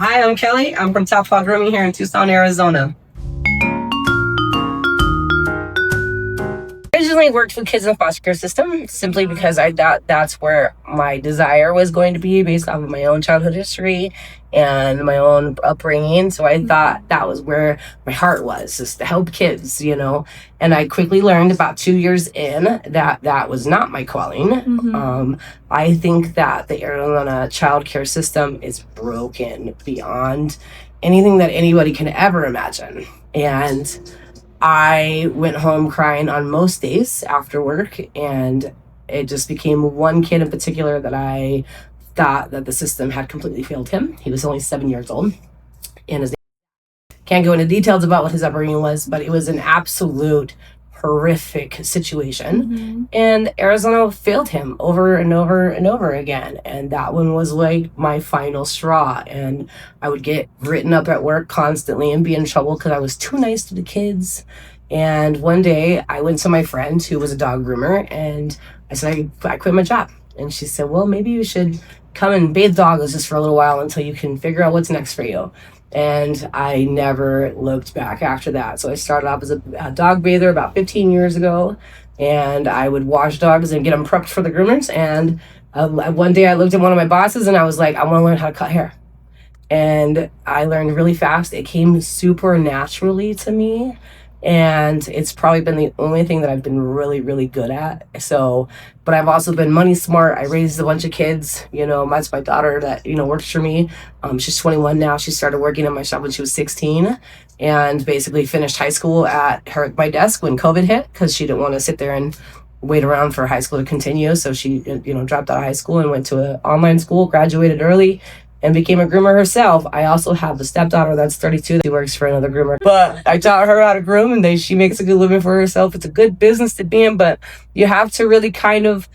Hi, I'm Kelly. I'm from Paw Grooming here in Tucson, Arizona. I originally worked with kids in the foster care system simply because I thought that's where my desire was going to be based off of my own childhood history and my own upbringing. So I thought that was where my heart was, is to help kids, And I quickly learned about 2 years in that that was not my calling. I think that the Arizona child care system is broken beyond anything that anybody can ever imagine. And I went home crying on most days after work, and it just became one kid in particular that I thought that the system had completely failed him. He was only 7 years old, and his can't go into details about what his upbringing was, but it was an absolute horrific situation. And Arizona failed him over and over and over again. And that one was like my final straw. And I would get written up at work constantly and be in trouble because I was too nice to the kids. And one day I went to my friend who was a dog groomer, and I said, I quit my job. And she said, well, maybe you should come and bathe dogs just for a little while until you can figure out what's next for you. And I never looked back after that. So I started off as a dog bather about 15 years ago, and I would wash dogs and get them prepped for the groomers. And one day I looked at one of my bosses and I was like, I want to learn how to cut hair. And I learned really fast. It came super naturally to me. And it's probably been the only thing that I've been really, really good at. So, but I've also been money smart. I raised a bunch of kids. That's my daughter that, works for me. She's 21 now. She started working in my shop when she was 16, and basically finished high school at my desk when COVID hit, because she didn't want to sit there and wait around for high school to continue. So she, dropped out of high school and went to an online school, graduated early, and became a groomer herself. I also have a stepdaughter that's 32. She works for another groomer. But I taught her how to groom, and she makes a good living for herself. It's a good business to be in, but you have to really kind of,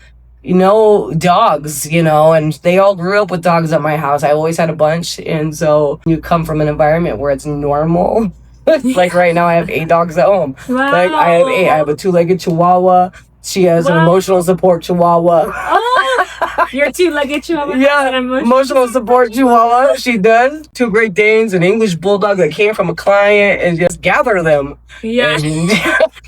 dogs, and they all grew up with dogs at my house. I always had a bunch. And so you come from an environment where it's normal. Like right now I have 8 dogs at home. Wow. Like I have 8. I have a 2-legged Chihuahua. She has an emotional support Chihuahua. Your 2-legged Chihuahua? Yeah, emotional support Chihuahua. She does. 2 Great Danes, an English Bulldog that came from a client, and just gather them. Yeah. And, and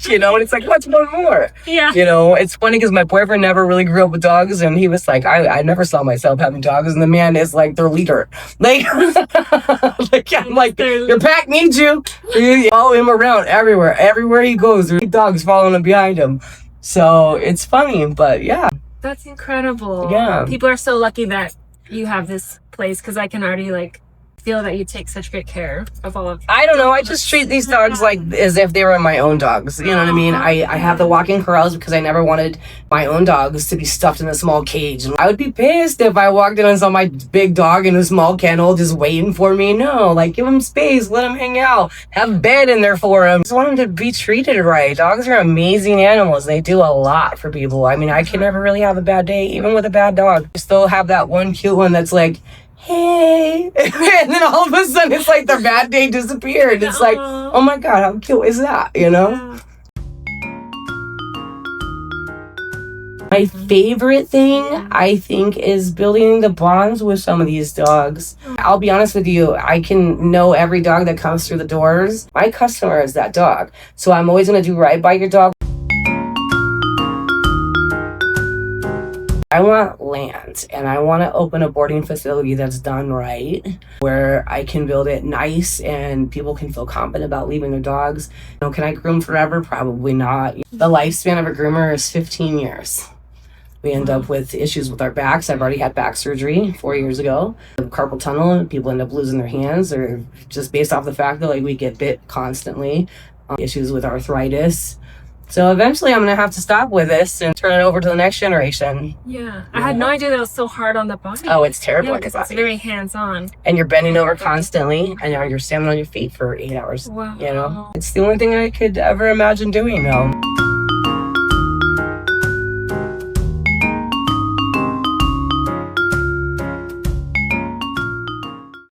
it's like, what's one more? Yeah. It's funny because my boyfriend never really grew up with dogs, and he was like, I never saw myself having dogs, and the man is like their leader. Like, I'm like, your pack needs you. You follow him around everywhere. Everywhere he goes, there's dogs following him behind him. So it's funny, but yeah. That's incredible. Yeah. People are so lucky that you have this place, because I can already feel that you take such great care of all of them. I don't know. I just treat these dogs like as if they were my own dogs. You know what I mean? I have the walk-in corrals because I never wanted my own dogs to be stuffed in a small cage. And I would be pissed if I walked in and saw my big dog in a small kennel just waiting for me. No, give him space, let him hang out, have a bed in there for him. I just want him to be treated right. Dogs are amazing animals. They do a lot for people. I mean, I can never really have a bad day, even with a bad dog. I still have that one cute one that's like, hey, and then all of a sudden it's like their bad day disappeared. It's like, oh my god, how cute is that? Yeah. My favorite thing, I think, is building the bonds with some of these dogs. I'll be honest with you, I can know every dog that comes through the doors. My customer is that dog, so I'm always going to do right by your dog. I want land, and I want to open a boarding facility that's done right, where I can build it nice and people can feel confident about leaving their dogs. Can I groom forever? Probably not. The lifespan of a groomer is 15 years. We end up with issues with our backs. I've already had back surgery 4 years ago. Carpal tunnel, people end up losing their hands, or just based off the fact that we get bit constantly. Issues with arthritis. So eventually I'm going to have to stop with this and turn it over to the next generation. Yeah. I had no idea that it was so hard on the body. Oh, it's terrible. Yeah, because it's very hands-on. And you're bending over constantly, and you're standing on your feet for 8 hours. Wow. It's the only thing I could ever imagine doing, though.